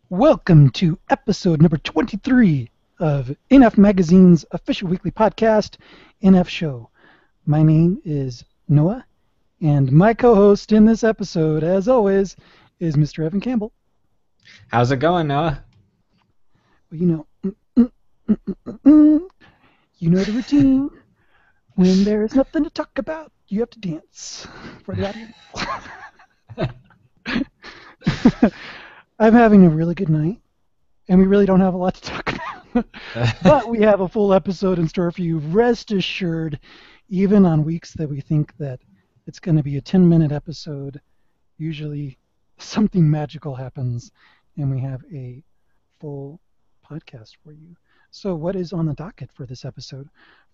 Welcome to episode number 23 of NF Magazine's official weekly podcast, NF Show. My name is Noah, and my co-host in this episode, as always, is Mr. Evan Campbell. How's it going, Noah? Well, you know the routine. When there's nothing to talk about, you have to dance for the audience. I'm having a really good night, and we really don't have a lot to talk about. But we have a full episode in store for you. Rest assured, even on weeks that we think that it's going to be a 10-minute episode, usually something magical happens, and we have a full podcast for you. So what is on the docket for this episode?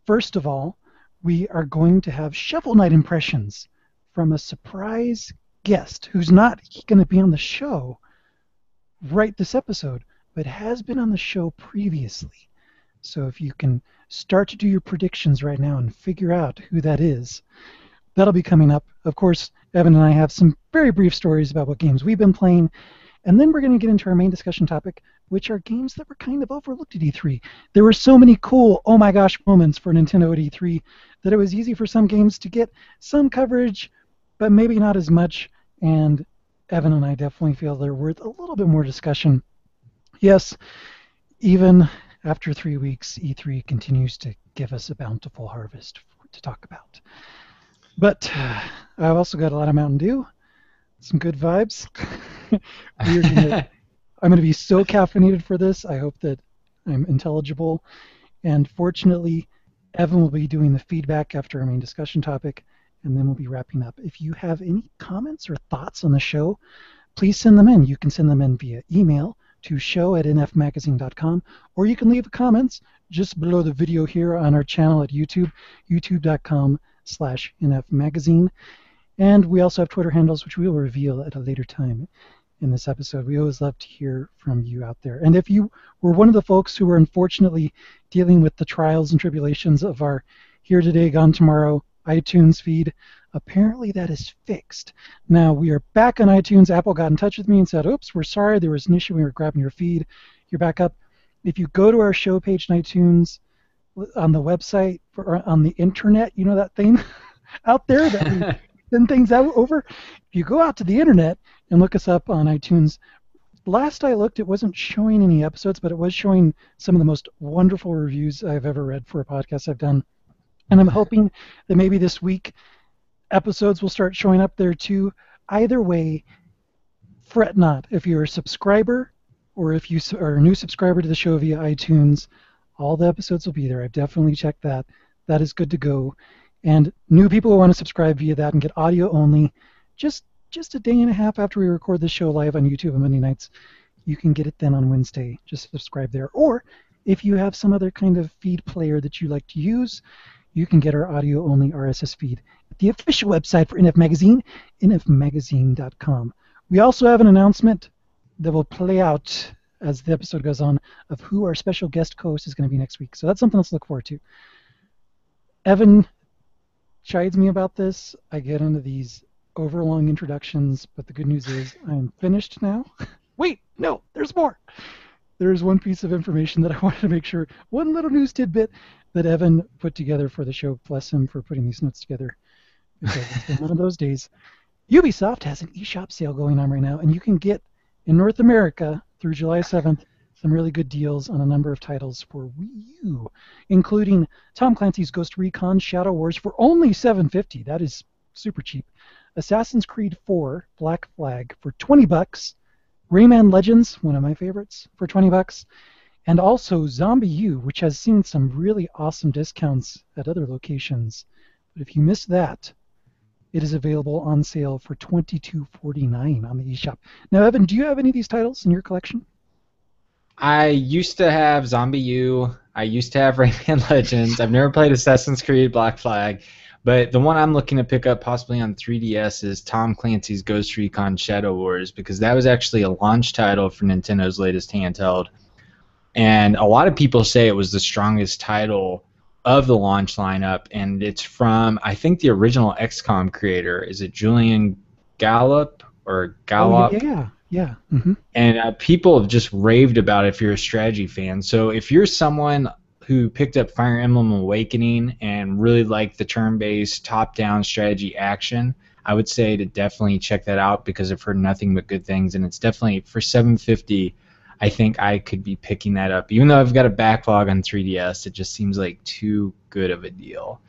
First of all, we are going to have Shovel Knight impressions from a surprise guest who's not going to be on the show right this episode, but has been on the show previously. So if you can start to do your predictions right now and figure out who that is, that'll be coming up. Of course, Evan and I have some very brief stories about what games we've been playing, and then we're going to get into our main discussion topic, which are games that were kind of overlooked at E3. There were so many cool, oh my gosh moments for Nintendo at E3 that it was easy for some games to get some coverage, but maybe not as much, and Evan and I definitely feel they're worth a little bit more discussion. Yes, even after 3 weeks, E3 continues to give us a bountiful harvest to talk about. But I've also got a lot of Mountain Dew, some good vibes. I'm going to be so caffeinated for this. I hope that I'm intelligible. And fortunately, Evan will be doing the feedback after our main discussion topic, and then we'll be wrapping up. If you have any comments or thoughts on the show, please send them in. You can send them in via email to show@nfmagazine.com, or you can leave comments just below the video here on our channel at YouTube, youtube.com/nfmagazine. And we also have Twitter handles, which we will reveal at a later time in this episode. We always love to hear from you out there. And if you were one of the folks who were unfortunately dealing with the trials and tribulations of our Here Today, Gone Tomorrow iTunes feed, apparently that is fixed. Now we are back on iTunes. Apple got in touch with me and said, oops, we're sorry, there was an issue when we were grabbing your feed. You're back up. If you go to our show page in iTunes, on the website, or on the internet, you know that thing out there that we send things out over? If you go out to the internet and look us up on iTunes, last I looked, it wasn't showing any episodes, but it was showing some of the most wonderful reviews I've ever read for a podcast I've done. And I'm hoping that maybe this week episodes will start showing up there too. Either way, fret not. If you're a subscriber or if you are a new subscriber to the show via iTunes, all the episodes will be there. I've definitely checked that. That is good to go. And new people who want to subscribe via that and get audio only, just a day and a half after we record the show live on YouTube on Monday nights, you can get it then on Wednesday. Just subscribe there. Or if you have some other kind of feed player that you like to use, you can get our audio-only RSS feed at the official website for NF Magazine, nfmagazine.com. We also have an announcement that will play out as the episode goes on of who our special guest co-host is going to be next week. So that's something else to look forward to. Evan chides me about this. I get into these overlong introductions, but the good news is I'm finished now. Wait, no, there's more. There's one piece of information that I wanted to make sure, one little news tidbit that Evan put together for the show. Bless him for putting these notes together, because it's been one of those days. Ubisoft has an eShop sale going on right now, and you can get, in North America, through July 7th, some really good deals on a number of titles for Wii U, including Tom Clancy's Ghost Recon Shadow Wars for only $7.50. That is super cheap. Assassin's Creed 4 Black Flag for $20. Rayman Legends, one of my favorites, for $20. And also Zombie U, which has seen some really awesome discounts at other locations. But if you missed that, it is available on sale for $22.49 on the eShop. Now, Evan, do you have any of these titles in your collection? I used to have Zombie U. I used to have Rayman Legends. I've never played Assassin's Creed Black Flag. But the one I'm looking to pick up possibly on 3DS is Tom Clancy's Ghost Recon Shadow Wars, because that was actually a launch title for Nintendo's latest handheld. And a lot of people say it was the strongest title of the launch lineup, and it's from, I think, the original XCOM creator. Is it Julian Gallop or Gallop? Oh, yeah. Yeah. Hmm. And people have just raved about it if you're a strategy fan. So if you're someone who picked up Fire Emblem Awakening and really liked the turn-based top-down strategy action, I would say to definitely check that out because I've heard nothing but good things, and it's definitely for 750. I think I could be picking that up, even though I've got a backlog on 3DS. It just seems like too good of a deal.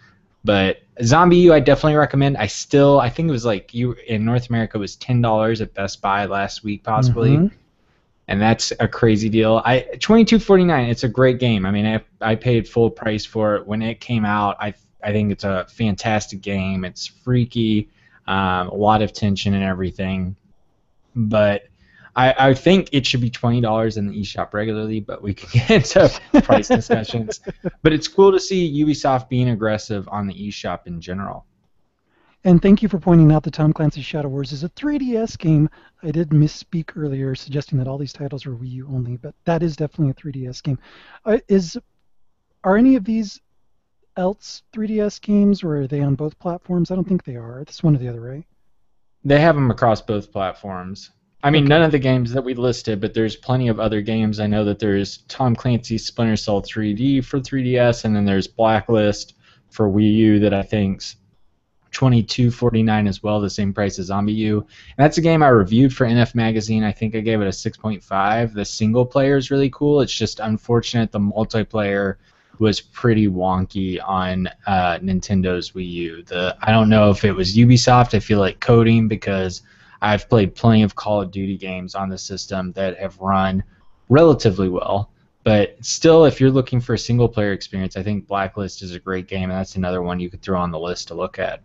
But Zombie U, I definitely recommend. I think it was like you in North America it was $10 at Best Buy last week, possibly, Hmm. and that's a crazy deal. 22.49. It's a great game. I mean, I paid full price for it when it came out. I think it's a fantastic game. It's freaky, a lot of tension and everything. But I think it should be $20 in the eShop regularly. But we can get into price discussions. But it's cool to see Ubisoft being aggressive on the eShop in general. And thank you for pointing out that Tom Clancy's Shadow Wars is a 3DS game. I did misspeak earlier, suggesting that all these titles are Wii U only, but that is definitely a 3DS game. Is Are any of these else 3DS games, or are they on both platforms? I don't think they are. It's one or the other, right? They have them across both platforms. I mean, none Okay. of the games that we listed, but there's plenty of other games. I know that there's Tom Clancy's Splinter Cell 3D for 3DS, and then there's Blacklist for Wii U that I think's 22.49 as well, the same price as Zombie U. And that's a game I reviewed for NF Magazine. I think I gave it a 6.5. The single player is really cool. It's just unfortunate the multiplayer was pretty wonky on Nintendo's Wii U. I don't know if it was Ubisoft. I feel like coding because I've played plenty of Call of Duty games on the system that have run relatively well. But still, if you're looking for a single player experience, I think Blacklist is a great game, and that's another one you could throw on the list to look at.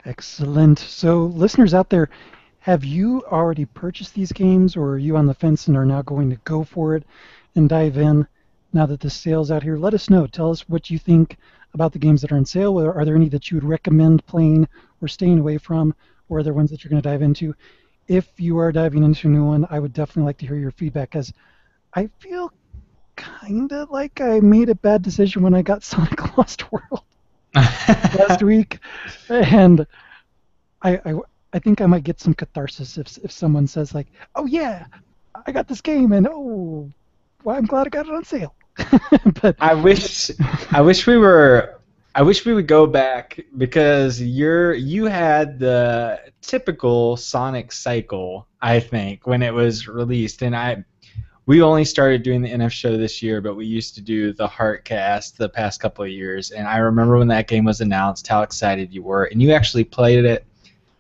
Excellent. So, listeners out there, have you already purchased these games, or are you on the fence and are now going to go for it and dive in now that the sale's out here? Let us know. Tell us what you think about the games that are on sale. Are there any that you would recommend playing or staying away from, or are there ones that you're going to dive into? If you are diving into a new one, I would definitely like to hear your feedback, as I feel kind of like I made a bad decision when I got Sonic Lost World last week, and I, I I think I might get some catharsis if someone says like, "Oh yeah, I got this game," and "Oh, well, I'm glad I got it on sale." But I wish I wish we were I wish we would go back because you had the typical Sonic cycle, I think, when it was released. And we only started doing the NF show this year, but we used to do the Heartcast the past couple of years. And I remember when that game was announced, how excited you were. And you actually played it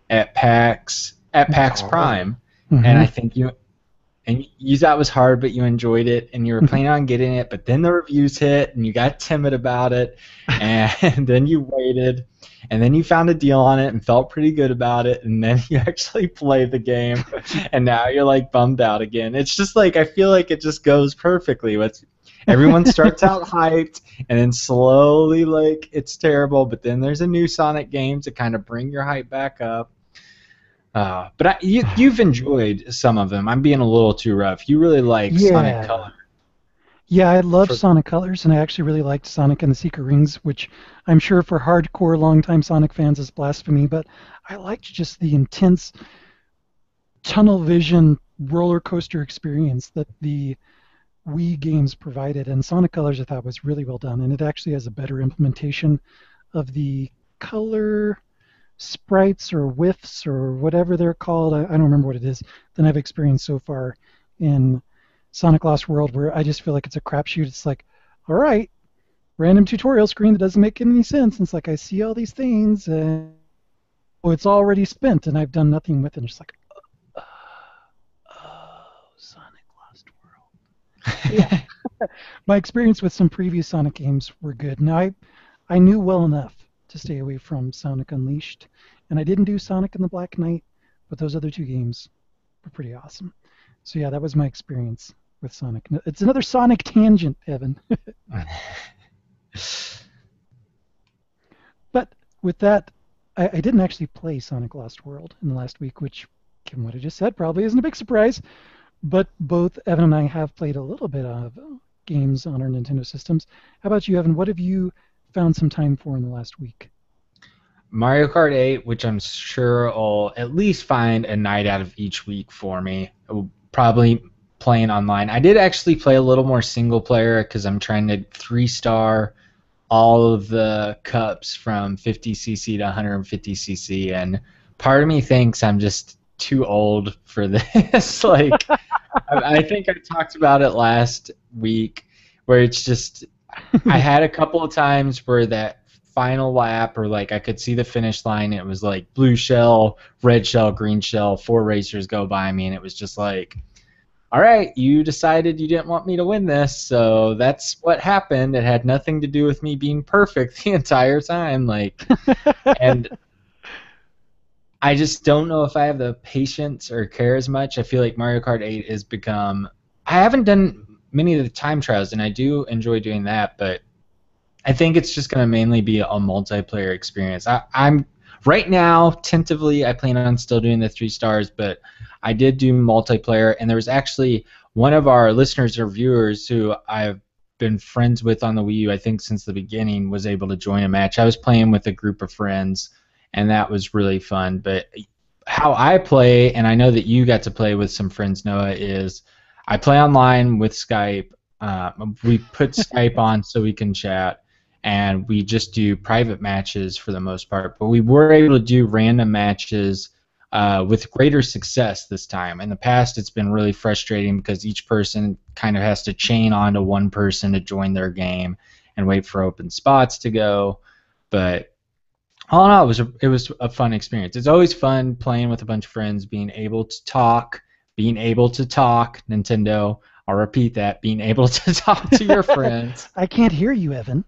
at PAX oh, Prime. And hmm. I think you thought it was hard, but you enjoyed it, and you were planning on getting it. But then the reviews hit, and you got timid about it, and then you waited, and then you found a deal on it and felt pretty good about it, and then you actually played the game, and now you're like bummed out again. It's just like I feel like it just goes perfectly. Everyone starts out hyped, and then slowly like it's terrible, but then there's a new Sonic game to kind of bring your hype back up. But you've enjoyed some of them. I'm being a little too rough. You really like Sonic Yeah. Color. Yeah, I love For Sonic Colors, and I actually really liked Sonic and the Secret Rings, which I'm sure for hardcore, longtime Sonic fans is blasphemy, but I liked just the intense tunnel vision roller coaster experience that the Wii games provided. And Sonic Colors, I thought, was really well done, and it actually has a better implementation of the color sprites or whiffs or whatever they're called. I don't remember what it is than I've experienced so far in Sonic Lost World, where I just feel like it's a crapshoot. It's like, all right, random tutorial screen that doesn't make any sense. And it's like I see all these things, and oh, it's already spent, and I've done nothing with it. And it's like, oh, Sonic Lost World. So yeah, my experience with some previous Sonic games were good. Now I knew well enough to stay away from Sonic Unleashed, and I didn't do Sonic and the Black Knight, but those other two games were pretty awesome. So yeah, that was my experience with Sonic. It's another Sonic tangent, Evan. But with that, I didn't actually play Sonic Lost World in the last week, which, given what I just said, probably isn't a big surprise. But both Evan and I have played a little bit of games on our Nintendo systems. How about you, Evan? What have you found some time for in the last week? Mario Kart 8, which I'm sure will at least find a night out of each week for me. Probably playing online. I did actually play a little more single player because I'm trying to 3-star all of the cups from 50cc to 150cc, and part of me thinks I'm just too old for this. Like, I think I talked about it last week, where it's just I had a couple of times where that final lap, or like I could see the finish line. It was like blue shell, red shell, green shell. 4 racers go by me, and it was just like, all right, you decided you didn't want me to win this, so that's what happened. It had nothing to do with me being perfect the entire time. Like, and I just don't know if I have the patience or care as much. I feel like Mario Kart 8 has become. I haven't done many of the time trials, and I do enjoy doing that, but I think it's just going to mainly be a multiplayer experience. I'm right now tentatively. I plan on still doing the 3 stars, but I did do multiplayer, and there was actually one of our listeners or viewers who I've been friends with on the Wii U, I think since the beginning, was able to join a match. I was playing with a group of friends, and that was really fun. But how I play, and I know that you got to play with some friends, Noah, is I play online with Skype. We put Skype on so we can chat, and we just do private matches for the most part. But we were able to do random matches with greater success this time. In the past, it's been really frustrating because each person kind of has to chain onto one person to join their game and wait for open spots to go. But all in all, it was a fun experience. It's always fun playing with a bunch of friends, being able to talk, Nintendo. I'll repeat that, being able to talk to your friends I can't hear you, Evan.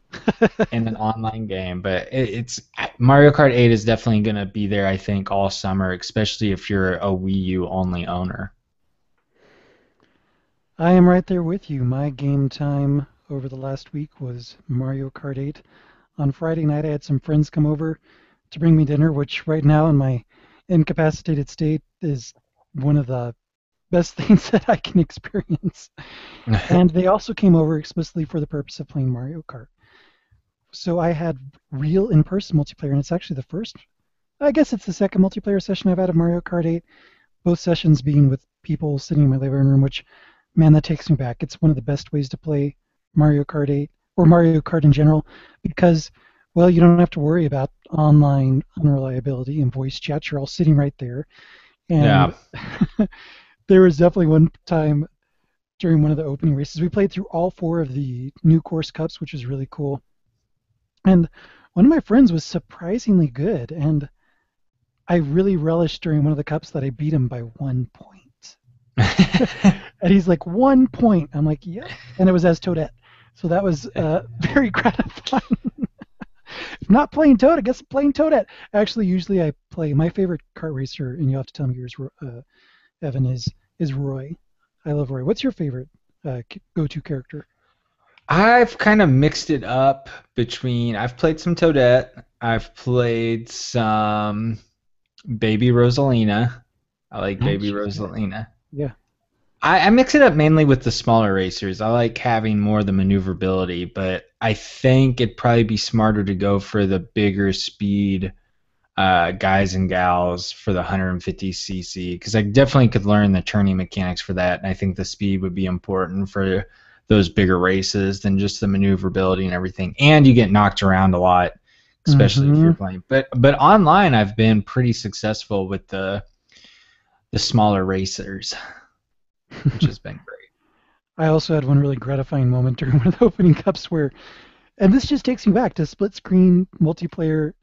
in an online game. But it's Mario Kart 8 is definitely going to be there, I think, all summer, especially if you're a Wii U only owner. I am right there with you. My game time over the last week was Mario Kart 8. On Friday night, I had some friends come over to bring me dinner, which right now in my incapacitated state is one of the best things that I can experience. And they also came over explicitly for the purpose of playing Mario Kart. So I had real in-person multiplayer, and it's actually the first. I guess it's the second multiplayer session I've had of Mario Kart 8. Both sessions being with people sitting in my living room, which, man, that takes me back. It's one of the best ways to play Mario Kart 8 or Mario Kart in general because, well, you don't have to worry about online unreliability and voice chat. You're all sitting right there. Yeah. And there was definitely one time during one of the opening races. We played through all 4 of the new course cups, which was really cool. And one of my friends was surprisingly good, and I really relished during one of the cups that I beat him by 1 point. And he's like, 1 point. I'm like, yeah. And it was as Toadette. So that was very gratifying. If not playing Toad, I guess playing Toadette. Actually, usually I play my favorite kart racer, and you'll have to tell me yours, Evan, is Roy. I love Roy. What's your favorite go-to character? I've kind of mixed it up between I've played some Toadette, I've played some Baby Rosalina. I like Oh, Baby she's good. Rosalina. Yeah. I mix it up mainly with the smaller racers. I like having more of the maneuverability, but I think it'd probably be smarter to go for the bigger speed guys and gals for the 150cc because I definitely could learn the turning mechanics for that, and I think the speed would be important for those bigger races than just the maneuverability and everything. And you get knocked around a lot, especially if Mm-hmm. you're playing. But online, I've been pretty successful with the smaller racers, which has been great. I also had one really gratifying moment during one of the opening cups where, and this just takes me back to split screen multiplayer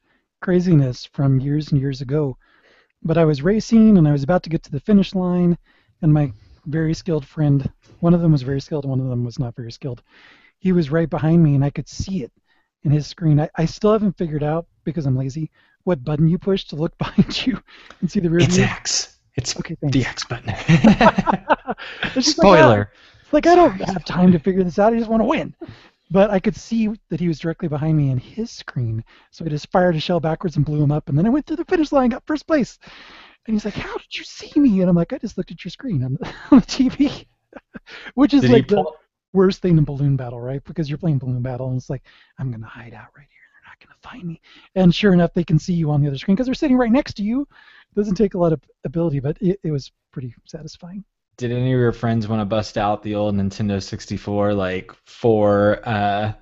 craziness from years and years ago. But I was racing and I was about to get to the finish line, and my very skilled friend, one of them was very skilled and one of them was not very skilled. He was right behind me and I could see it in his screen. I still haven't figured out, because I'm lazy, what button you push to look behind you and see the rear It's view. X. It's Okay, the thanks. X button. It's just like, Spoiler. it's like I don't Sorry. have time to figure this out. I just want to win. But I could see that he was directly behind me in his screen. So I just fired a shell backwards and blew him up. And then I went through the finish line, got first place. And he's like, "How did you see me?" And I'm like, "I just looked at your screen on on the TV," which is Did he like the pull? worst thing in balloon battle, right? Because you're playing balloon battle and it's like, I'm going to hide out right here. not going to find me. And sure enough, they can see you on the other screen because they're sitting right next to you. It doesn't take a lot of ability, but it was pretty satisfying. Did any of your friends want to bust out the old Nintendo 64, like four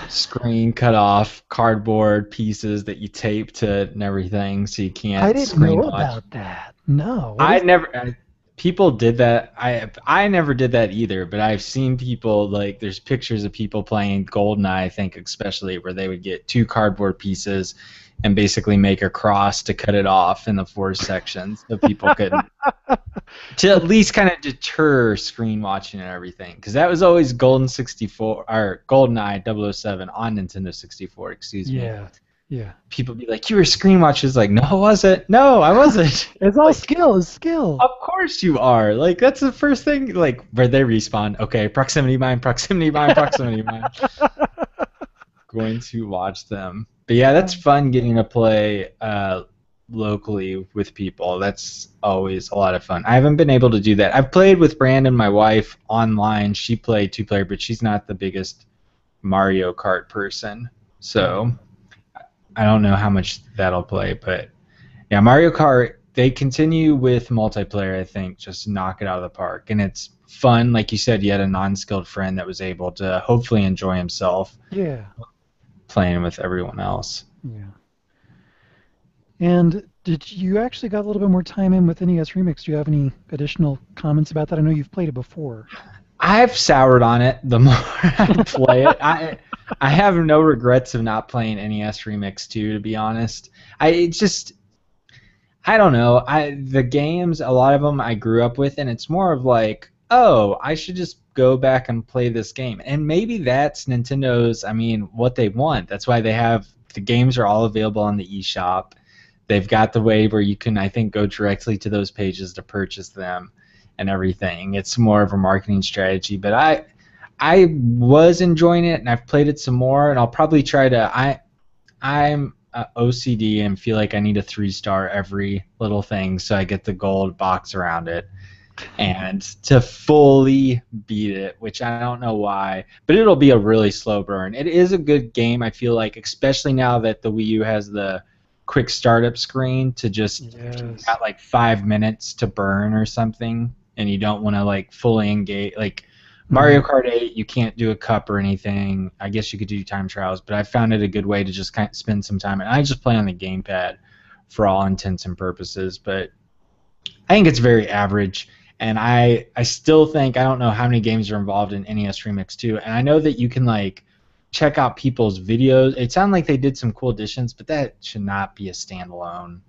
screen cut off cardboard pieces that you tape to and everything so you I can't didn't screen know watch? about that. No, what I is? never. People did that. I never did that either. But I've seen people like there's pictures of people playing GoldenEye. I think especially where they would get two cardboard pieces and basically make a cross to cut it off in the four sections so people could to at least kind of deter screen watching and everything because that was always Golden 64 or GoldenEye 007 on Nintendo 64. Excuse me. Yeah, yeah. People be like, "You were screen watchers." Like, no, I wasn't. No, I wasn't. It's all Like, skill. It's skill. of course you are. Like that's the first thing. Like where they respawn. Okay, proximity mine, proximity mine, proximity mine. Going to watch them. But yeah, that's fun getting to play locally with people. That's always a lot of fun. I haven't been able to do that. I've played with Brandon, my wife, online. She played two-player, but she's not the biggest Mario Kart person. So I don't know how much that'll play. But yeah, Mario Kart, they continue with multiplayer, I think, just knock it out of the park. And it's fun. Like you said, you had a non-skilled friend that was able to hopefully enjoy himself Yeah, playing with everyone else. yeah. And did you actually got a little bit more time in with NES Remix? Do you have any additional comments about that? I know you've played it before. I've soured on it the more I play it. I have no regrets of not playing NES Remix 2, to be honest. I don't know. The games, a lot of them I grew up with, and it's more of like, oh, I should just go back and play this game. And maybe that's Nintendo's, I mean, what they want. That's why they have the games are all available on the eShop. They've got the way where you can, I think, go directly to those pages to purchase them and everything. It's more of a marketing strategy, but I was enjoying it, and I've played it some more, and I'll probably try to. I'm OCD and feel like I need a 3-star every little thing, so I get the gold box around it, and to fully beat it, which I don't know why, but it'll be a really slow burn. It is a good game, I feel like, especially now that the Wii U has the quick startup screen to just if you've Yes. got like 5 minutes to burn or something, and you don't want to like fully engage like Mario Kart 8, you can't do a cup or anything. I guess you could do time trials, but I found it a good way to just kind of spend some time. And I just play on the gamepad for all intents and purposes, but I think it's very average. And I still think I don't know how many games are involved in NES Remix 2. And I know that you can like check out people's videos. It sounded like they did some cool additions, but that should not be a standalone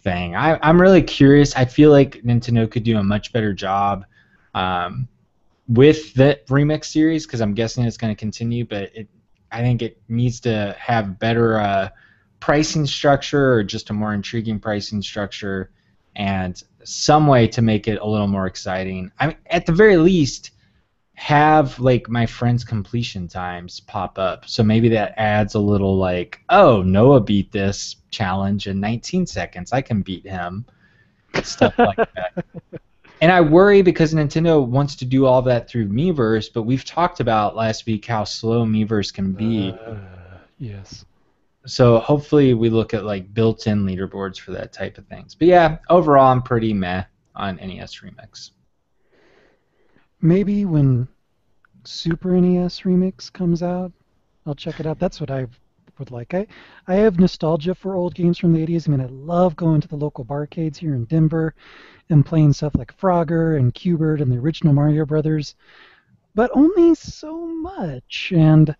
thing. I'm really curious. I feel like Nintendo could do a much better job. With the remix series because I'm guessing it's going to continue, but I think it needs to have better pricing structure or just a more intriguing pricing structure and some way to make it a little more exciting. I mean, at the very least, have like my friends' completion times pop up. So maybe that adds a little like, oh, Noah beat this challenge in 19 seconds. I can beat him. Stuff like that. And I worry because Nintendo wants to do all that through Miiverse, but we've talked about last week how slow Miiverse can be. Yes. So hopefully we look at like built-in leaderboards for that type of things. But yeah, overall I'm pretty meh on NES Remix. Maybe when Super NES Remix comes out, I'll check it out. That's what I would like. I have nostalgia for old games from the 80s. I mean, I love going to the local barcades here in Denver and playing stuff like Frogger and Q*bert and the original Mario Brothers, but only so much. And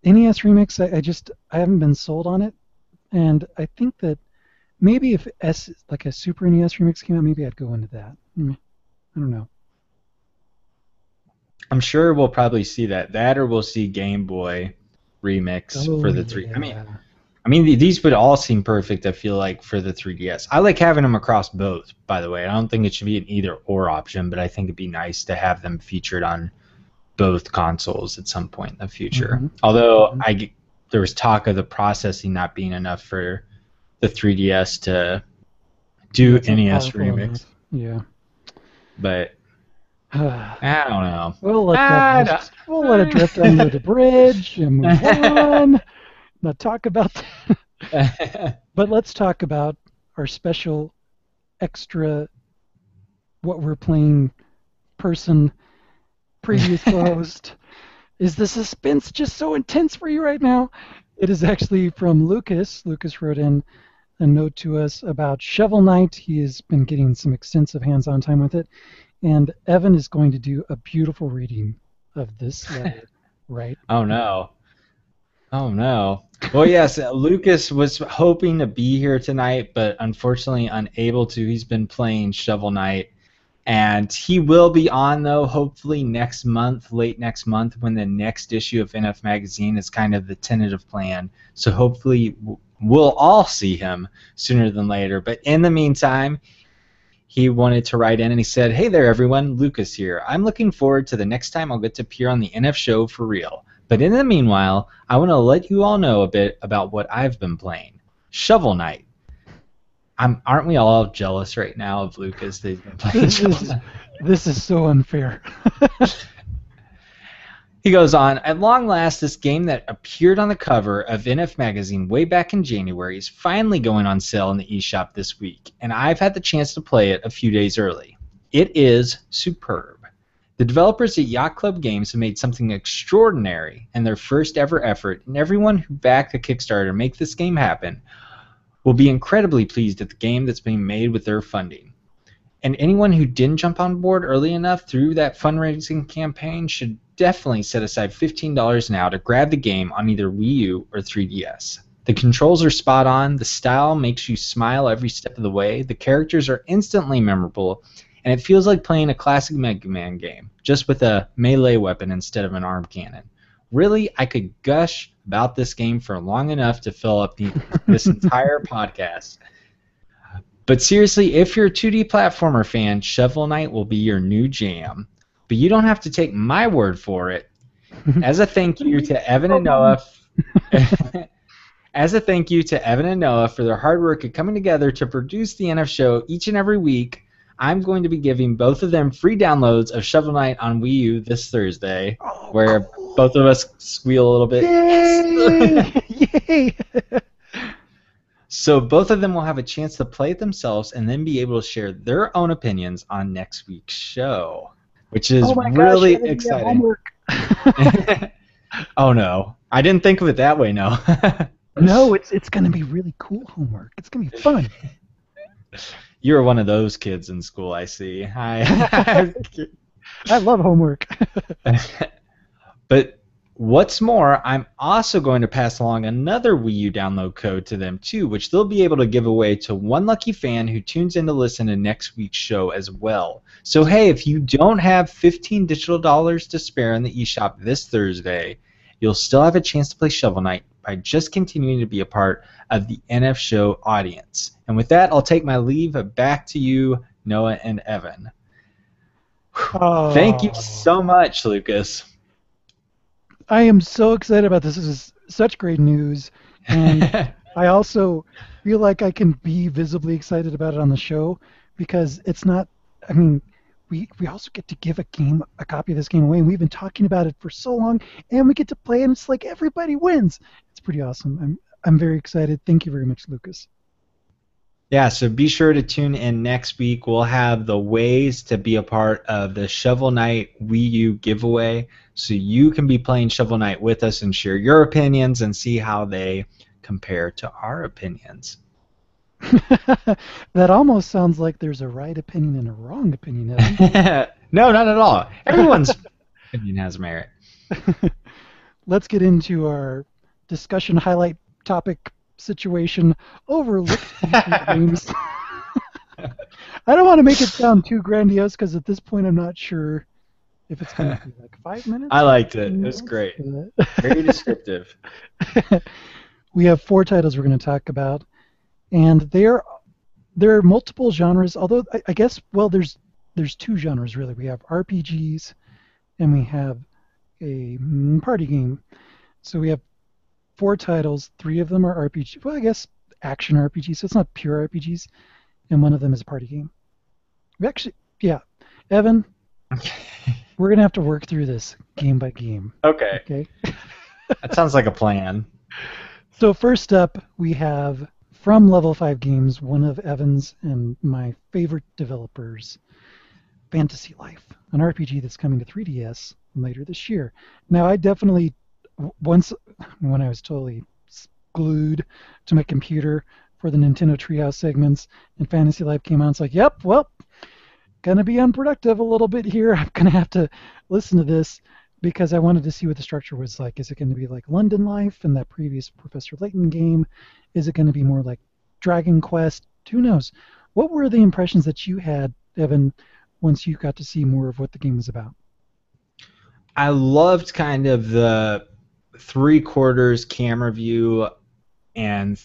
NES Remix, I haven't been sold on it, and I think that maybe if like a Super NES Remix came out, maybe I'd go into that. I don't know. I'm sure we'll probably see that or we'll see Game Boy Remix Oh for the 3. yeah. I mean, these would all seem perfect, I feel like, for the 3DS. I like having them across both, by the way. I don't think it should be an either-or option, but I think it'd be nice to have them featured on both consoles at some point in the future. Mm-hmm. Although there was talk of the processing not being enough for the 3DS to do It's not NES powerful Remix. enough. Yeah. But I don't know. We'll let it drift under the bridge and move on. not talk about that. But let's talk about our special extra what we're playing person, previous co-host. Is the suspense just so intense for you right now? It is actually from Lucas. Lucas wrote in a note to us about Shovel Knight. He has been getting some extensive hands-on time with it, and Evan is going to do a beautiful reading of this letter right Oh no. Oh no. Well, yes, Lucas was hoping to be here tonight, but unfortunately unable to. He's been playing Shovel Knight. And he will be on, though, hopefully next month, late next month, when the next issue of NF Magazine is kind of the tentative plan. So hopefully we'll all see him sooner than later. But in the meantime, he wanted to write in and he said, "Hey there, everyone. Lucas here. I'm looking forward to the next time I'll get to appear on the NF show for real. But in the meanwhile, I want to let you all know a bit about what I've been playing. Shovel Knight. Aren't we all jealous right now of Lucas that he's been playing Shovel Knight?" This is so unfair. He goes on, "At long last, this game that appeared on the cover of NF Magazine way back in January is finally going on sale in the eShop this week, and I've had the chance to play it a few days early. It is superb. The developers at Yacht Club Games have made something extraordinary in their first ever effort, and everyone who backed the Kickstarter to make this game happen will be incredibly pleased at the game that's being made with their funding. And anyone who didn't jump on board early enough through that fundraising campaign should definitely set aside $15 now to grab the game on either Wii U or 3DS. The controls are spot on, the style makes you smile every step of the way, the characters are instantly memorable, and it feels like playing a classic Mega Man game, just with a melee weapon instead of an arm cannon. Really, I could gush about this game for long enough to fill up this entire podcast. But seriously, if you're a 2D platformer fan, Shovel Knight will be your new jam. But you don't have to take my word for it. As a thank you to Evan and Noah, as a thank you to Evan and Noah for their hard work at coming together to produce the NF show each and every week, I'm going to be giving both of them free downloads of Shovel Knight on Wii U this Thursday, where cool. both of us squeal a little bit. Yay! Yay! So both of them will have a chance to play it themselves and then be able to share their own opinions on next week's show, which is really exciting. Oh no, I didn't think of it that way. No. No, it's going to be really cool homework. It's going to be fun. You're one of those kids in school, I see. I love homework. But what's more, I'm also going to pass along another Wii U download code to them too, which they'll be able to give away to one lucky fan who tunes in to listen to next week's show as well. So hey, if you don't have $15 digital to spare in the eShop this Thursday, you'll still have a chance to play Shovel Knight by just continuing to be a part of the NF show audience. And with that, I'll take my leave. Back to you, Noah and Evan. Oh. Thank you so much, Lucas. I am so excited about this. This is such great news. And I also feel like I can be visibly excited about it on the show because it's not, I mean, we also get to give a copy of this game away, and we've been talking about it for so long, and we get to play, and it's like everybody wins. It's pretty awesome. I'm very excited. Thank you very much, Lucas. Yeah, so be sure to tune in next week. We'll have the ways to be a part of the Shovel Knight Wii U giveaway, so you can be playing Shovel Knight with us and share your opinions and see how they compare to our opinions. That almost sounds like there's a right opinion and a wrong opinion. No, not at all. Everyone's opinion has merit. Let's get into our discussion highlight topic situation, overlooked games. I don't want to make it sound too grandiose because at this point I'm not sure if it's going to be like 5 minutes. I liked it. It was great. Very descriptive. We have 4 titles we're going to talk about, and there are multiple genres. Although I guess there's 2 genres really. We have RPGs and we have a party game. So we have 4 titles. 3 of them are RPG. Well, I guess action RPGs. So it's not pure RPGs, and one of them is a party game. We actually, yeah, Evan. We're gonna have to work through this game by game. Okay. That sounds like a plan. So first up, we have from Level 5 Games, one of Evan's and my favorite developers, Fantasy Life, an RPG that's coming to 3DS later this year. Now, I definitely once when I was totally glued to my computer for the Nintendo Treehouse segments and Fantasy Life came out, it's like, yep, well, gonna be unproductive a little bit here. I'm gonna have to listen to this because I wanted to see what the structure was like. Is it going to be like London Life and that previous Professor Layton game? Is it going to be more like Dragon Quest? Who knows? What were the impressions that you had, Evan, once you got to see more of what the game was about? I loved kind of the three quarters camera view and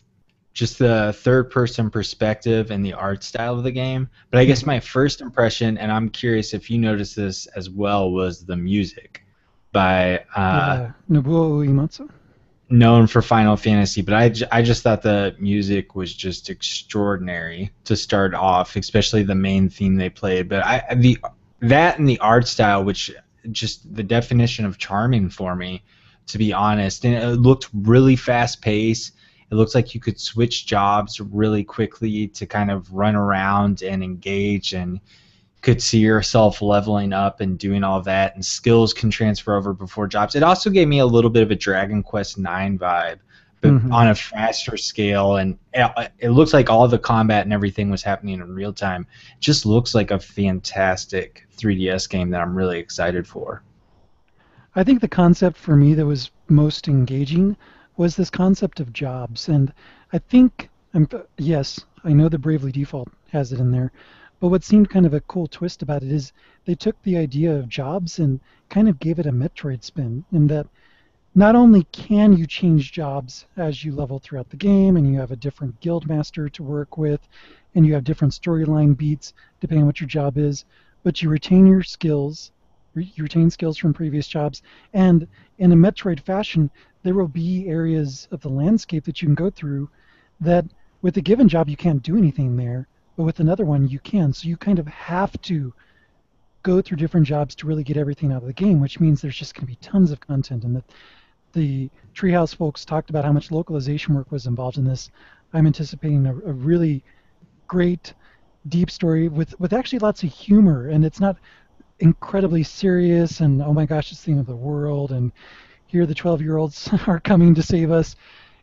just the third person perspective and the art style of the game. But I guess Mm-hmm. my first impression, and I'm curious if you noticed this as well, was the music by Yeah, Nobuo Uematsu. known for Final Fantasy, but I just thought the music was just extraordinary to start off, especially the main theme they played. But the that and the art style, which just the definition of charming for me, to be honest, and it looked really fast paced. It looks like you could switch jobs really quickly to kind of run around and engage and could see yourself leveling up and doing all that, and skills can transfer over before jobs. It also gave me a little bit of a Dragon Quest IX vibe, but Mm-hmm. on a faster scale. And it looks like all the combat and everything was happening in real time. It just looks like a fantastic 3DS game that I'm really excited for. I think the concept for me that was most engaging was this concept of jobs. And I think, yes, I know the Bravely Default has it in there, but what seemed kind of a cool twist about it is they took the idea of jobs and kind of gave it a Metroid spin in that not only can you change jobs as you level throughout the game and you have a different guild master to work with and you have different storyline beats depending on what your job is, but you retain your skills, you retain skills from previous jobs, and in a Metroid fashion, there will be areas of the landscape that you can go through that with a given job you can't do anything there, but with another one you can. So you kind of have to go through different jobs to really get everything out of the game, which means there's just going to be tons of content, and the Treehouse folks talked about how much localization work was involved in this. I'm anticipating a really great, deep story with actually lots of humor, and it's not incredibly serious and oh my gosh, it's the end of the world, and here the 12-year-olds are coming to save us.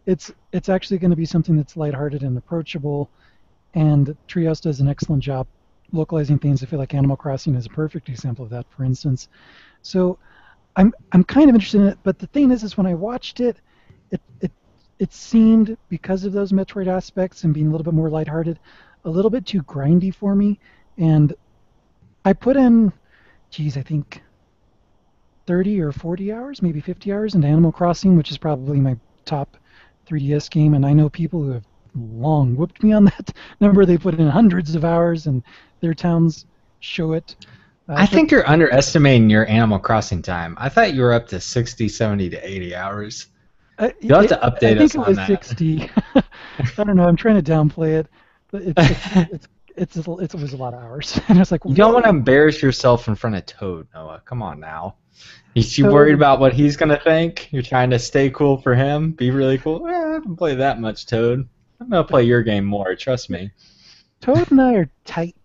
It's actually going to be something that's lighthearted and approachable, and Treehouse does an excellent job localizing things. I feel like Animal Crossing is a perfect example of that, for instance. So I'm kind of interested in it, but the thing is when I watched it, it it it seemed because of those Metroid aspects and being a little bit more lighthearted, a little bit too grindy for me. And I put in, geez, I think 30 or 40 hours, maybe 50 hours into Animal Crossing, which is probably my top 3DS game. And I know people who have long whooped me on that number. They put in hundreds of hours, and their towns show it. I But think you're underestimating your Animal Crossing time. I thought you were up to 60, 70 to 80 hours. I, You'll have it, to I update think us it on was that. 60. I don't know. I'm trying to downplay it, but it was a lot of hours, and I was like, You don't want to whoa, embarrass yourself in front of Toad, Noah. Come on now. Is you worried Toad. about what he's gonna think? You're trying to stay cool for him, be really cool. I haven't played that much, Toad. I'm gonna play your game more. Trust me. Toad and I are tight,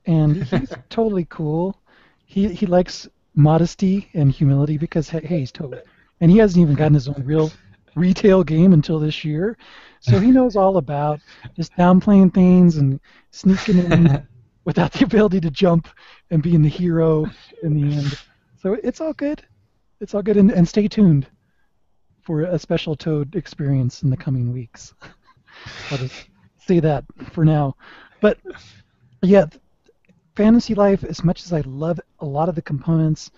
and he's totally cool. He likes modesty and humility because hey, he's Toad, and he hasn't even gotten his own real retail game until this year, so he knows all about just downplaying things and sneaking in without the ability to jump and being the hero in the end. So it's all good. It's all good, and stay tuned for a special Toad experience in the coming weeks. I'll just say that for now. But yeah, Fantasy Life, as much as I love a lot of the components,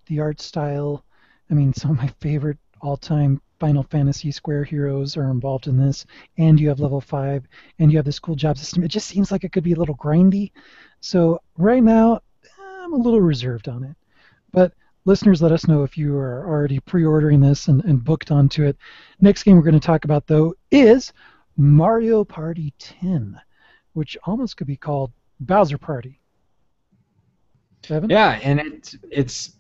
the art style, I mean, some of my favorite all time Final Fantasy Square heroes are involved in this, and you have level 5, and you have this cool job system. It just seems like it could be a little grindy. So right now, I'm a little reserved on it. But listeners, let us know if you are already pre-ordering this and booked onto it. Next game we're going to talk about, though, is Mario Party 10, which almost could be called Bowser Party. Evan? Yeah, and it's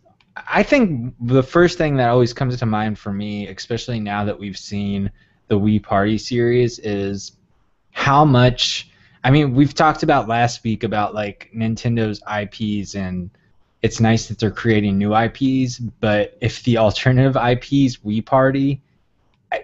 I think the first thing that always comes to mind for me, especially now that we've seen the Wii Party series is how much. I mean, we've talked about last week about like Nintendo's IPs, and it's nice that they're creating new IPs, but if the alternative IPs Wii Party,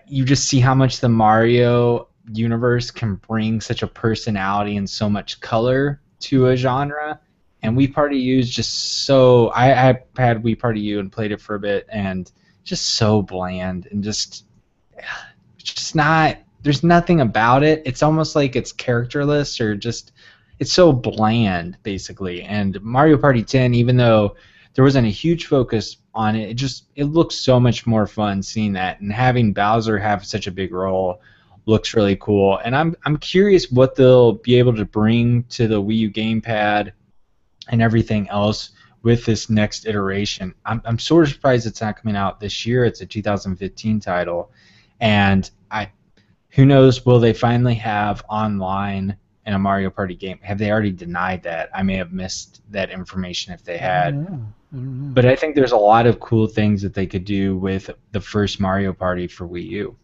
you just see how much the Mario universe can bring such a personality and so much color to a genre. And Wii Party U is just so. I had Wii Party U and played it for a bit, and just so bland and just not. There's nothing about it. It's almost like it's characterless or just. It's so bland, basically. And Mario Party 10, even though there wasn't a huge focus on it, it looks so much more fun seeing that, and having Bowser have such a big role looks really cool. And I'm curious what they'll be able to bring to the Wii U gamepad and everything else with this next iteration. I'm sort of surprised it's not coming out this year. It's a 2015 title, and who knows, will they finally have online in a Mario Party game? Have they already denied that? I may have missed that information if they had. I don't know. But I think there's a lot of cool things that they could do with the first Mario Party for Wii U.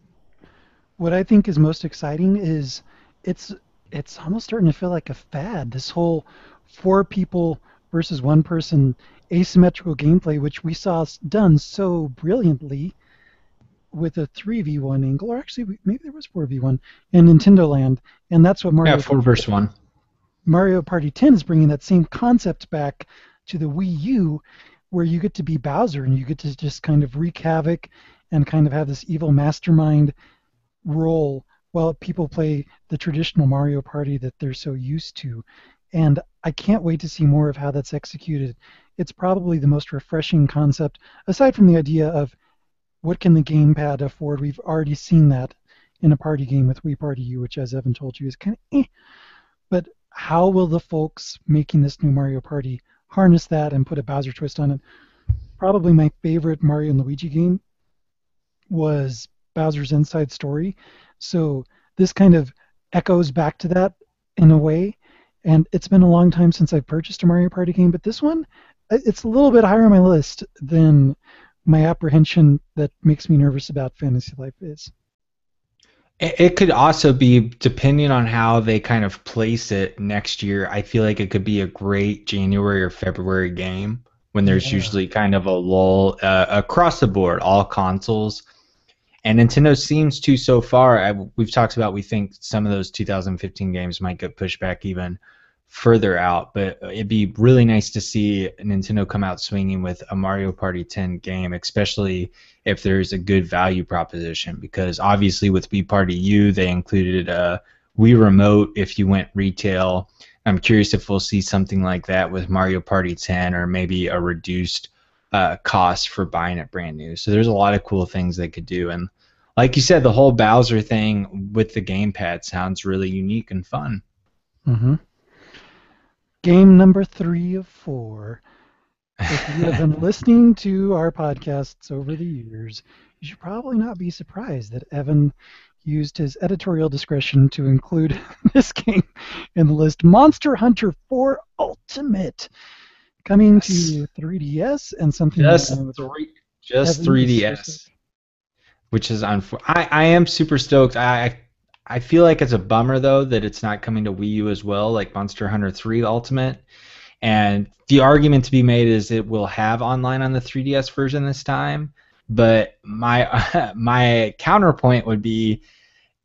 What I think is most exciting is it's it's almost starting to feel like a fad. This whole four people versus one person asymmetrical gameplay, which we saw done so brilliantly with a 3v1 angle, or actually maybe there was 4v1 in Nintendo Land, and that's what Yeah, 4 versus 1. Mario Party 10 is bringing that same concept back to the Wii U, where you get to be Bowser and you get to just kind of wreak havoc and kind of have this evil mastermind role while people play the traditional Mario Party that they're so used to. And I can't wait to see more of how that's executed. It's probably the most refreshing concept, aside from the idea of what can the gamepad afford. We've already seen that in a party game with Wii Party U, which, as Evan told you, is kind of But how will the folks making this new Mario Party harness that and put a Bowser twist on it? Probably my favorite Mario and Luigi game was Bowser's Inside Story. So this kind of echoes back to that in a way. And it's been a long time since I've purchased a Mario Party game, but this one, it's a little bit higher on my list than my apprehension that makes me nervous about Fantasy Life is. It could also be, depending on how they kind of place it next year, I feel like it could be a great January or February game when there's Yeah. usually kind of a lull across the board, all consoles. And Nintendo seems to, so far, we've talked about, we think some of those 2015 games might get pushed back even further out, but it'd be really nice to see Nintendo come out swinging with a Mario Party 10 game, especially if there's a good value proposition, because obviously with Wii Party U, they included a Wii Remote if you went retail. I'm curious if we'll see something like that with Mario Party 10, or maybe a reduced cost for buying it brand new. So there's a lot of cool things they could do. And like you said, the whole Bowser thing with the gamepad sounds really unique and fun. Mm-hmm. Game number 3 of 4. If you have been listening to our podcasts over the years, you should probably not be surprised that Evan used his editorial discretion to include this game in the list. Monster Hunter 4 Ultimate, coming Yes. to 3DS, and something Just that I know just Evan is so 3DS, which is I am super stoked. I feel like it's a bummer though that it's not coming to Wii U as well, like Monster Hunter 3 Ultimate. And the argument to be made is it will have online on the 3DS version this time. But my my counterpoint would be,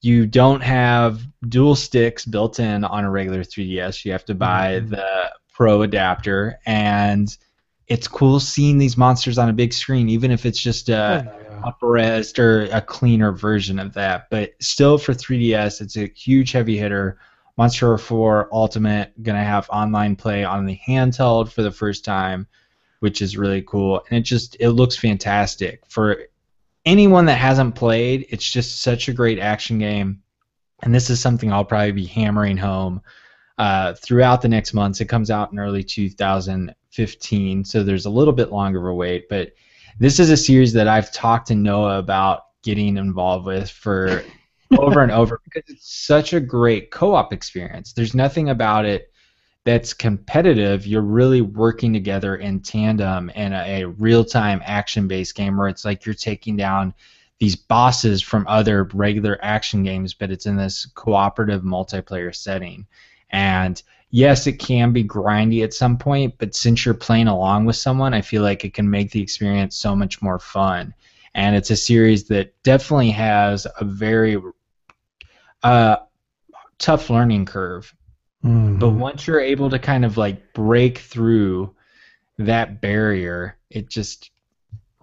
you don't have dual sticks built in on a regular 3DS. You have to buy Mhm. the Pro adapter, and it's cool seeing these monsters on a big screen, even if it's just Oh a yeah. upper res or a cleaner version of that. But still, for 3DS, it's a huge heavy hitter. Monster Hunter 4 Ultimate gonna have online play on the handheld for the first time, which is really cool, and it looks fantastic. For anyone that hasn't played, it's just such a great action game, and this is something I'll probably be hammering home throughout the next months. It comes out in early 2015, so there's a little bit longer of a wait, but this is a series that I've talked to Noah about getting involved with for over and over, because it's such a great co-op experience. There's nothing about it that's competitive. You're really working together in tandem in a real-time action-based game where it's like you're taking down these bosses from other regular action games, but it's in this cooperative multiplayer setting. And yes, it can be grindy at some point, but since you're playing along with someone, I feel like it can make the experience so much more fun. And it's a series that definitely has a very uh, tough learning curve. But Mm-hmm. once you're able to kind of like break through that barrier, it just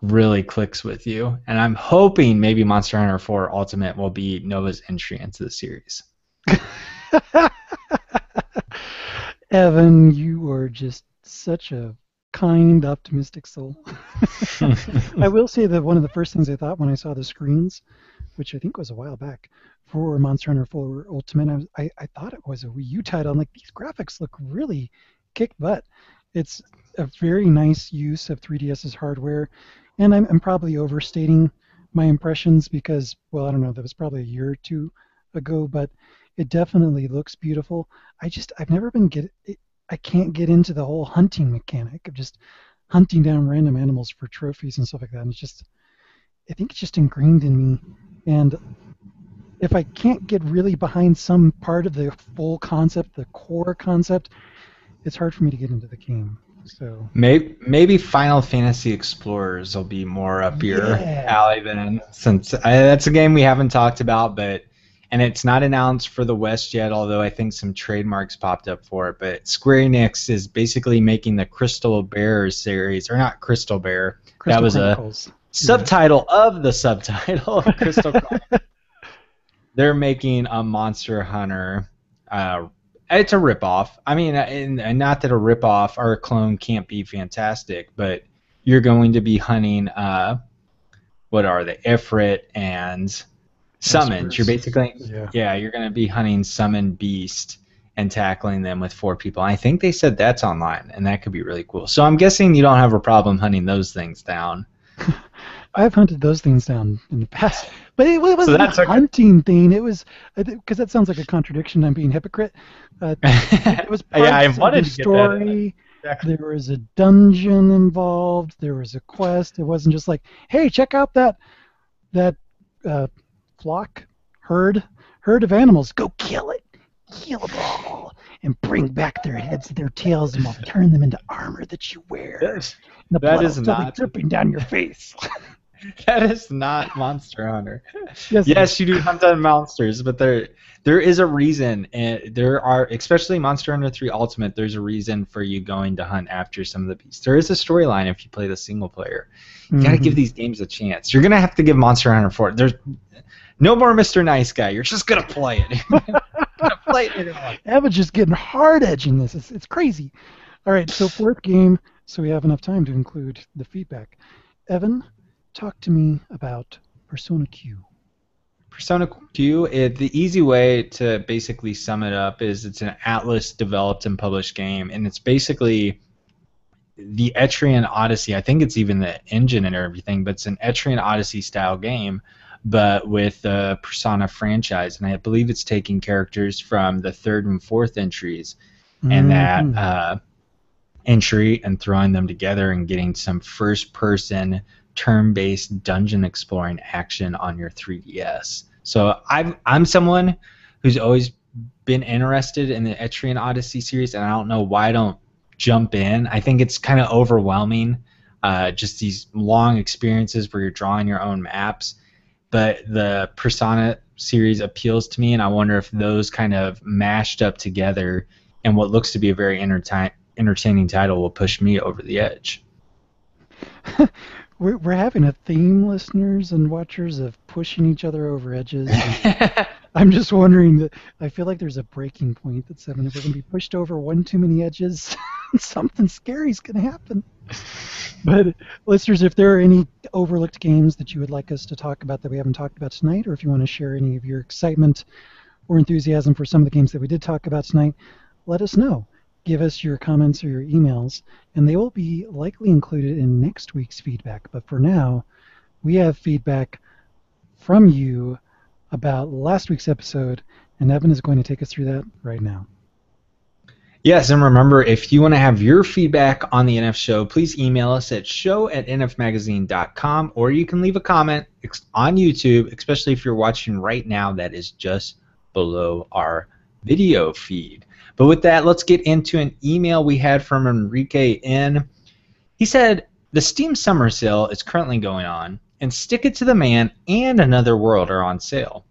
really clicks with you. And I'm hoping maybe Monster Hunter 4 Ultimate will be Nova's entry into the series. Evan, you are just such a kind, optimistic soul. I will say that one of the first things I thought when I saw the screens, which I think was a while back, for Monster Hunter 4 Ultimate, I thought it was a Wii U title. I'm like, these graphics look really kick butt. It's a very nice use of 3DS's hardware, and I'm probably overstating my impressions because, well, I don't know, that was probably a year or two ago, but it definitely looks beautiful. I've never been I can't get into the whole hunting mechanic of just hunting down random animals for trophies and stuff like that. And I think it's just ingrained in me. And if I can't get really behind some part of the full concept, the core concept, it's hard for me to get into the game. So Maybe Final Fantasy Explorers will be more up your yeah, alley then, since that's a game we haven't talked about, but and it's not announced for the West yet, although I think some trademarks popped up for it. But Square Enix is basically making the Crystal Bear series, or not Crystal Bear. That Crystal was a Chronicles. Yeah. subtitle of the subtitle, Crystal. They're making a Monster Hunter. It's a ripoff. I mean, and not that a ripoff or a clone can't be fantastic, but you're going to be hunting. What are they? Ifrit and summons. You're Espers. basically, Yeah. yeah, you're going to be hunting summon beast and tackling them with 4 people. I think they said that's online, and that could be really cool. So I'm guessing you don't have a problem hunting those things down. I've hunted those things down in the past, but it So wasn't a that's okay. hunting thing. It was because that sounds like a contradiction. I'm being a hypocrite. It was Yeah, I parts of wanted the to get that in story. there. There was a dungeon involved. There was a quest. It wasn't just like, hey, check out that uh, flock herd herd of animals. Go kill them all, and bring back their heads and their tails, and we'll turn them into armor that you wear. That, And the that blood will is still be not dripping down your face. that is not Monster Hunter. Yes, it is. Yes, you do hunt on monsters, but there is a reason, and there are, especially Monster Hunter 3 Ultimate. There's a reason for you going to hunt after some of the beasts. There is a storyline if you play the single player. You got to give Mm-hmm. these games a chance. You're gonna have to give Monster Hunter 4. There's no more Mr. Nice Guy. You're just gonna play it. You're gonna play it. Evan's just getting hard edging this. It's crazy. All right, so fourth game, so we have enough time to include the feedback. Evan, talk to me about Persona Q. Persona Q, the easy way to basically sum it up is it's an Atlas developed and published game, and it's basically the Etrian Odyssey. I think it's even the engine and everything, but it's an Etrian Odyssey style game, but with the Persona franchise, and I believe it's taking characters from the third and fourth entries and that Mm-hmm. entry and throwing them together and getting some first person turn-based dungeon exploring action on your 3DS. So I'm someone who's always been interested in the Etrian Odyssey series, and I don't know why I don't jump in. I think it's kind of overwhelming, just these long experiences where you're drawing your own maps. But the Persona series appeals to me, and I wonder if those kind of mashed up together and what looks to be a very entertaining title will push me over the edge. We're having a theme, listeners and watchers, of pushing each other over edges. And I'm just wondering that I feel like there's a breaking point that if we're going to be pushed over one too many edges, something scary is going to happen. But listeners, if there are any overlooked games that you would like us to talk about that we haven't talked about tonight, or if you want to share any of your excitement or enthusiasm for some of the games that we did talk about tonight, let us know. Give us your comments or your emails, and they will be likely included in next week's feedback. But for now, we have feedback from you about last week's episode, and Evan is going to take us through that right now. Yes, and remember, if you want to have your feedback on the NF show, please email us at show@nfmagazine.com, or you can leave a comment on YouTube, especially if you're watching right now. That is just below our video feed. But with that, let's get into an email we had from Enrique N. He said, the Steam Summer Sale is currently going on, and Stick It to the Man and Another World are on sale.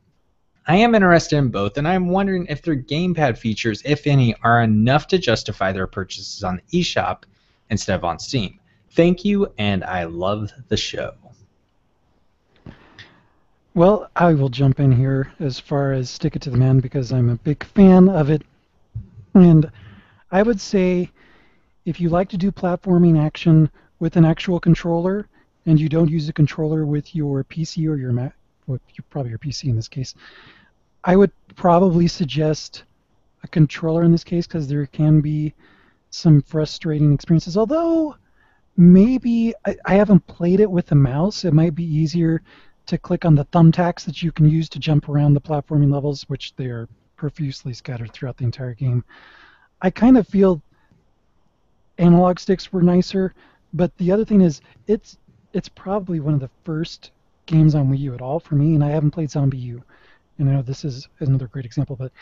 I am interested in both, and I'm wondering if their gamepad features, if any, are enough to justify their purchases on the eShop instead of on Steam. Thank you, and I love the show. Well, I will jump in here as far as Stick It to the Man because I'm a big fan of it. And I would say if you like to do platforming action with an actual controller and you don't use a controller with your PC or your Mac, well, probably your PC in this case, I would probably suggest a controller in this case because there can be some frustrating experiences. Although maybe I haven't played it with a mouse, it might be easier to click on the thumbtacks that you can use to jump around the platforming levels, which they are profusely scattered throughout the entire game. I kind of feel analog sticks were nicer, but the other thing is it's probably one of the first games on Wii U at all for me, and I haven't played Zombie U. And I know this is another great example, but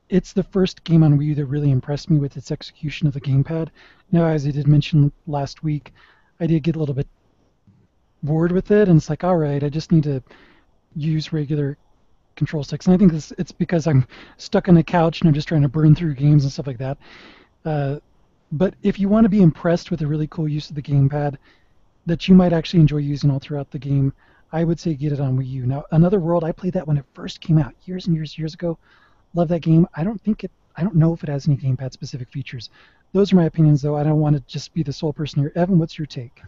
it's the first game on Wii U that really impressed me with its execution of the gamepad. Now, as I did mention last week, I did get a little bit bored with it, and it's like, all right, I just need to use regular control sticks. And I think it's because I'm stuck on a couch and I'm just trying to burn through games and stuff like that. But if you want to be impressed with a really cool use of the gamepad that you might actually enjoy using all throughout the game, I would say get it on Wii U. Now, Another World, I played that when it first came out years and years ago. Love that game. I don't know if it has any gamepad specific features. Those are my opinions, though. I don't want to just be the sole person here. Evan, what's your take?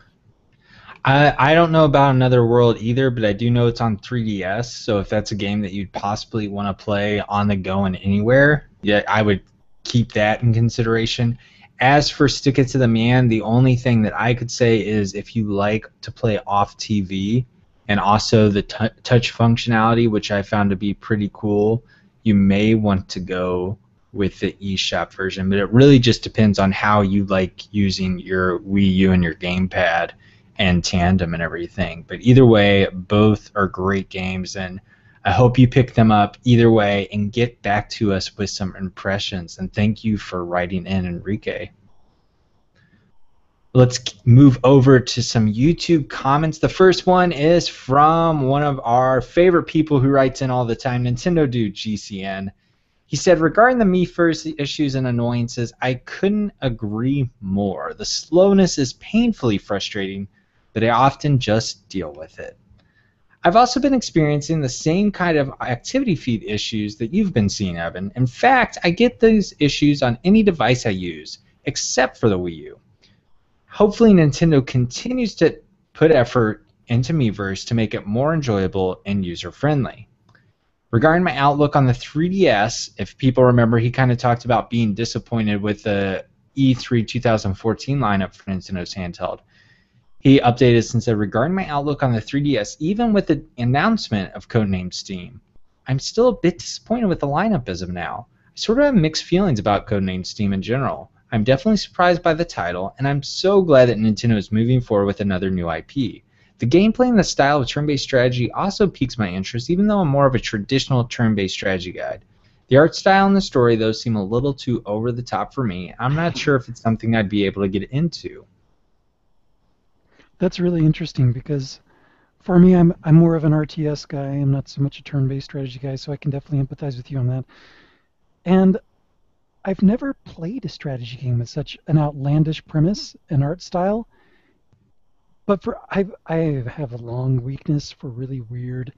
I don't know about Another World either, but I do know it's on 3DS. So if that's a game that you'd possibly want to play on the go and anywhere, yeah, I would keep that in consideration. As for Stick It to the Man, the only thing that I could say is if you like to play off TV and also the touch functionality, which I found to be pretty cool, you may want to go with the eShop version. But it really just depends on how you like using your Wii U and your gamepad and tandem and everything. But either way, both are great games, and I hope you pick them up either way and get back to us with some impressions. And thank you for writing in, Enrique. Let's move over to some YouTube comments. The first one is from one of our favorite people who writes in all the time, Nintendo Dude GCN. He said, regarding the Me First issues and annoyances, I couldn't agree more. The slowness is painfully frustrating, but I often just deal with it. I've also been experiencing the same kind of activity feed issues that you've been seeing, Evan. In fact, I get these issues on any device I use, except for the Wii U. Hopefully Nintendo continues to put effort into Miiverse to make it more enjoyable and user-friendly. Regarding my outlook on the 3DS, if people remember, he kind of talked about being disappointed with the E3 2014 lineup for Nintendo's handheld. He updated and said, regarding my outlook on the 3DS, even with the announcement of Codename Steam, I'm still a bit disappointed with the lineup as of now. I sort of have mixed feelings about Codename Steam in general. I'm definitely surprised by the title, and I'm so glad that Nintendo is moving forward with another new IP. The gameplay and the style of turn-based strategy also piques my interest, even though I'm more of a traditional turn-based strategy guide. The art style and the story, though, seem a little too over the top for me. I'm not sure if it's something I'd be able to get into. That's really interesting because for me, I'm more of an RTS guy. I'm not so much a turn-based strategy guy, so I can definitely empathize with you on that. And I've never played a strategy game with such an outlandish premise and art style. But I have a long weakness for really weird,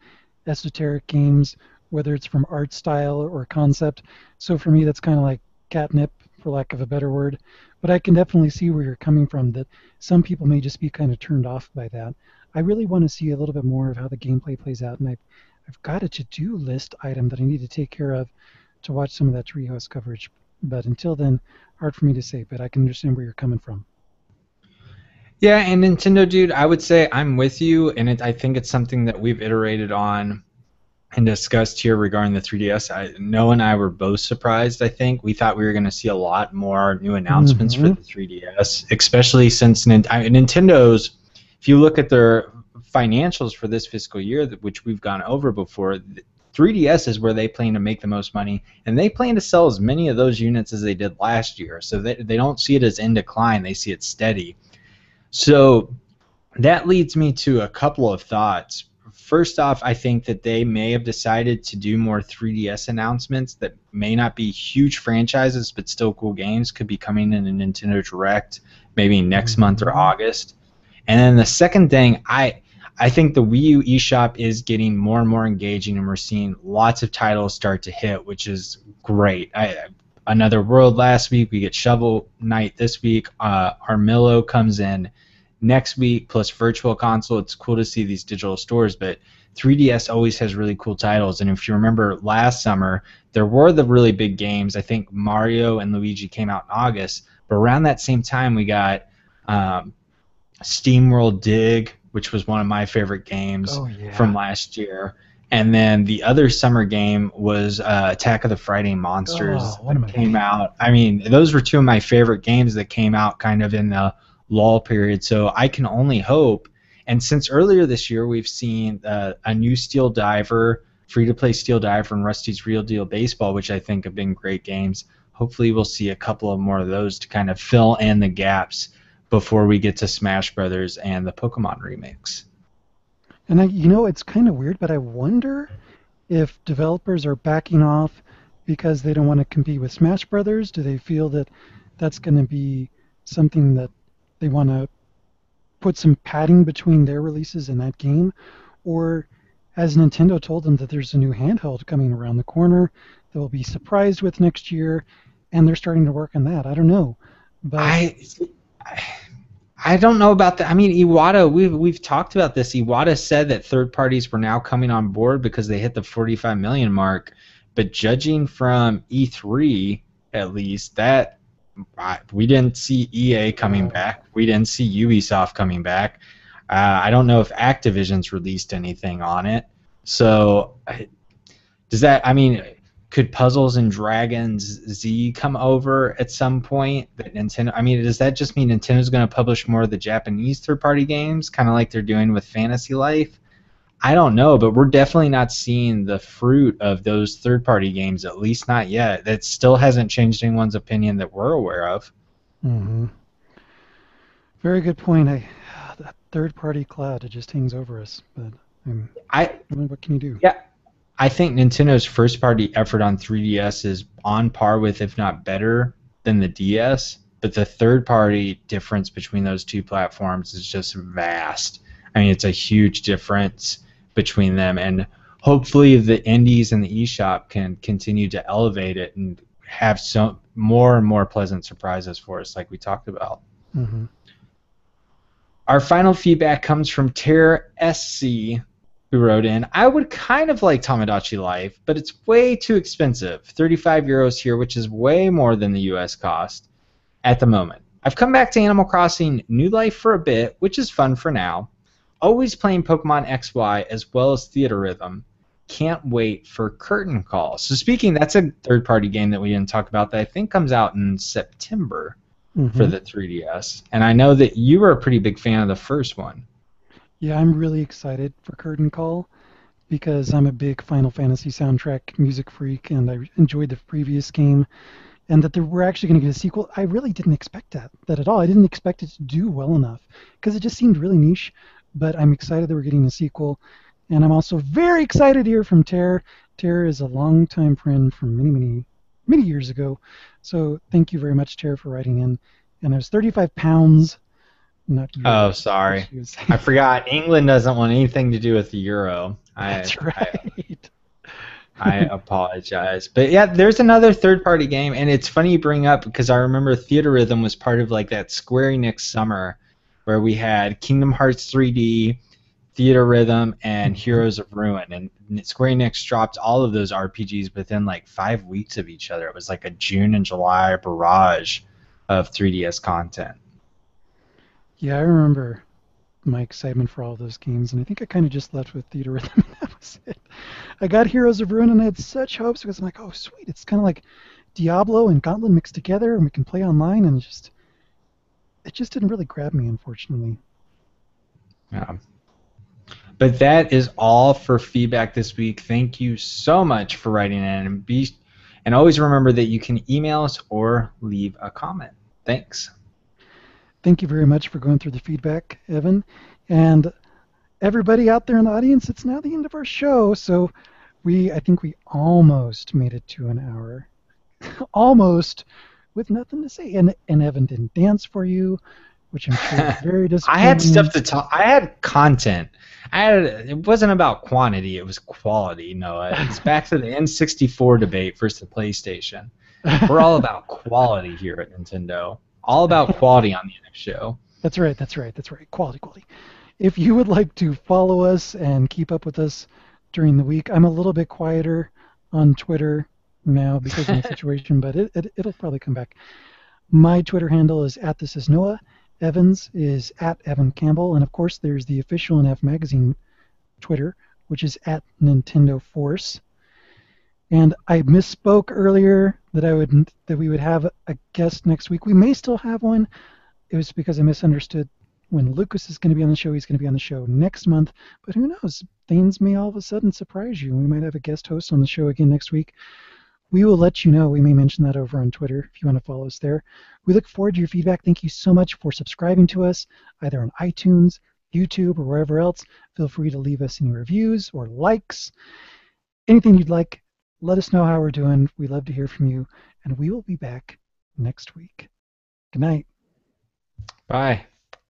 esoteric games, whether it's from art style or concept. So for me, that's kind of like catnip, for lack of a better word. But I can definitely see where you're coming from, that some people may just be kind of turned off by that. I really want to see a little bit more of how the gameplay plays out, and I've got a to-do list item that I need to take care of to watch some of that Treehouse coverage. But until then, hard for me to say, but I can understand where you're coming from. Yeah, and Nintendo Dude, I would say I'm with you, and I think it's something that we've iterated on and discussed here regarding the 3DS, Noah and I were both surprised. I think we thought we were going to see a lot more new announcements for Mm-hmm. the 3DS, especially since Nintendo's. If you look at their financials for this fiscal year, which we've gone over before, 3DS is where they plan to make the most money, and they plan to sell as many of those units as they did last year. So they don't see it as in decline; they see it steady. So that leads me to a couple of thoughts. First off, I think that they may have decided to do more 3DS announcements that may not be huge franchises, but still cool games. Could be coming in a Nintendo Direct maybe next month or Mm-hmm. August. And then the second thing, I think the Wii U eShop is getting more and more engaging, and we're seeing lots of titles start to hit, which is great. Another World last week. We get Shovel Knight this week. Armillo comes in next week plus Virtual Console. It's cool to see these digital stores, but 3DS always has really cool titles. And if you remember last summer, there were the really big games. I think Mario and Luigi came out in August, but around that same time we got um, SteamWorld Dig, which was one of my favorite games Oh from yeah. last year. And then the other summer game was Attack of the Friday Oh, Monsters one of that my came favorites. out. I mean, those were two of my favorite games that came out kind of in the lull period. So I can only hope. And since earlier this year, we've seen a new Steel Diver, free to play Steel Diver, and Rusty's Real Deal Baseball, which I think have been great games. Hopefully, we'll see a couple of more of those to kind of fill in the gaps before we get to Smash Brothers and the Pokemon remix. And it's kind of weird, but I wonder if developers are backing off because they don't want to compete with Smash Brothers. Do they feel that that's going to be something that they want to put some padding between their releases and that game? Or has Nintendo told them that there's a new handheld coming around the corner that will be surprised with next year, and they're starting to work on that? I don't know, but I I don't know about that. I mean, Iwata, we've talked about this. Iwata said that third parties were now coming on board because they hit the 45 million mark. But judging from E3, at least that we didn't see EA coming yeah, back. We didn't see Ubisoft coming back. I don't know if Activision's released anything on it. So does that? I mean, could Puzzles and Dragons Z come over at some point? That Nintendo. I mean, does that just mean Nintendo's going to publish more of the Japanese third-party games, kind of like they're doing with Fantasy Life? I don't know, but we're definitely not seeing the fruit of those third-party games, at least not yet. That still hasn't changed anyone's opinion that we're aware of. hmm, very good point. That third-party cloud, it just hangs over us. But I what can you do? yeah, I think Nintendo's first party effort on 3DS is on par with, if not better, than the DS. But the third party difference between those two platforms is just vast. I mean, it's a huge difference between them. And hopefully, the indies and the eShop can continue to elevate it and have some more and more pleasant surprises for us, like we talked about. Hmm. Our final feedback comes from Terra SC, who wrote in, I would kind of like Tamagotchi Life, but it's way too expensive. 35 euros here, which is way more than the US cost at the moment. I've come back to Animal Crossing New Life for a bit, which is fun for now. Always playing Pokemon XY as well as Theater Rhythm. Can't wait for Curtain Call. So speaking, that's a third-party game that we didn't talk about that I think comes out in September for Hmm. the 3DS. And I know that you were a pretty big fan of the first one. Yeah, I'm really excited for Curtain Call because I'm a big Final Fantasy soundtrack music freak, and I enjoyed the previous game. And that we're actually going to get a sequel, I really didn't expect that at all. I didn't expect it to do well enough because it just seemed really niche. But I'm excited that we're getting a sequel, and I'm also very excited to hear from Tara. Tara is a longtime friend from many years ago. So thank you very much, Tara, for writing in. And it was 35 pounds, not Oh, euros, that sorry. she was I saying. forgot. England doesn't want anything to do with the euro. That's I right. I apologize. But yeah, there's another third party game, and it's funny you bring up because I remember Theater Rhythm was part of like that Square Enix summer where we had Kingdom Hearts 3D, Theater Rhythm, and Mhm. Heroes of Ruin. And Square Enix dropped all of those RPGs within like 5 weeks of each other. It was like a June and July barrage of 3DS content. Yeah, I remember my excitement for all those games, and I think I kind of just left with Theater Rhythm. I got Heroes of Ruin and I had such hopes because I'm like, oh sweet, it's kind of like Diablo and Gauntlet mixed together, and we can play online, and it just didn't really grab me, unfortunately. Yeah. But that is all for feedback this week. Thank you so much for writing in, and always remember that you can email us or leave a comment. Thanks. Thank you very much for going through the feedback, Evan, and everybody out there in the audience. It's now the end of our show, so I think we almost made it to an hour, almost, with nothing to say. And Evan didn't dance for you, which I'm sure is very I had stuff disappointing. to talk. I had content. It wasn't about quantity. It was quality. Noah. It's back to the N64 debate versus the PlayStation. We're all about quality here at Nintendo. All about quality on the next show. That's right. That's right. That's right. Quality, quality. If you would like to follow us and keep up with us during the week, I'm a little bit quieter on Twitter now because of my situation, but it'll probably come back. My Twitter handle is at this is Noah. Evans is at Evan Campbell, and of course there's the official NF Magazine Twitter, which is at Nintendo Force. And I misspoke earlier that we would have a guest next week. We may still have one. It was because I misunderstood when Lucas is going to be on the show. He's going to be on the show next month, but who knows? Things may all of a sudden surprise you. We might have a guest host on the show again next week. We will let you know. We may mention that over on Twitter if you want to follow us there. We look forward to your feedback. Thank you so much for subscribing to us, either on iTunes, YouTube, or wherever else. Feel free to leave us any reviews or likes. Anything you'd like, let us know how we're doing. We love to hear from you, and we will be back next week. Good night. Bye.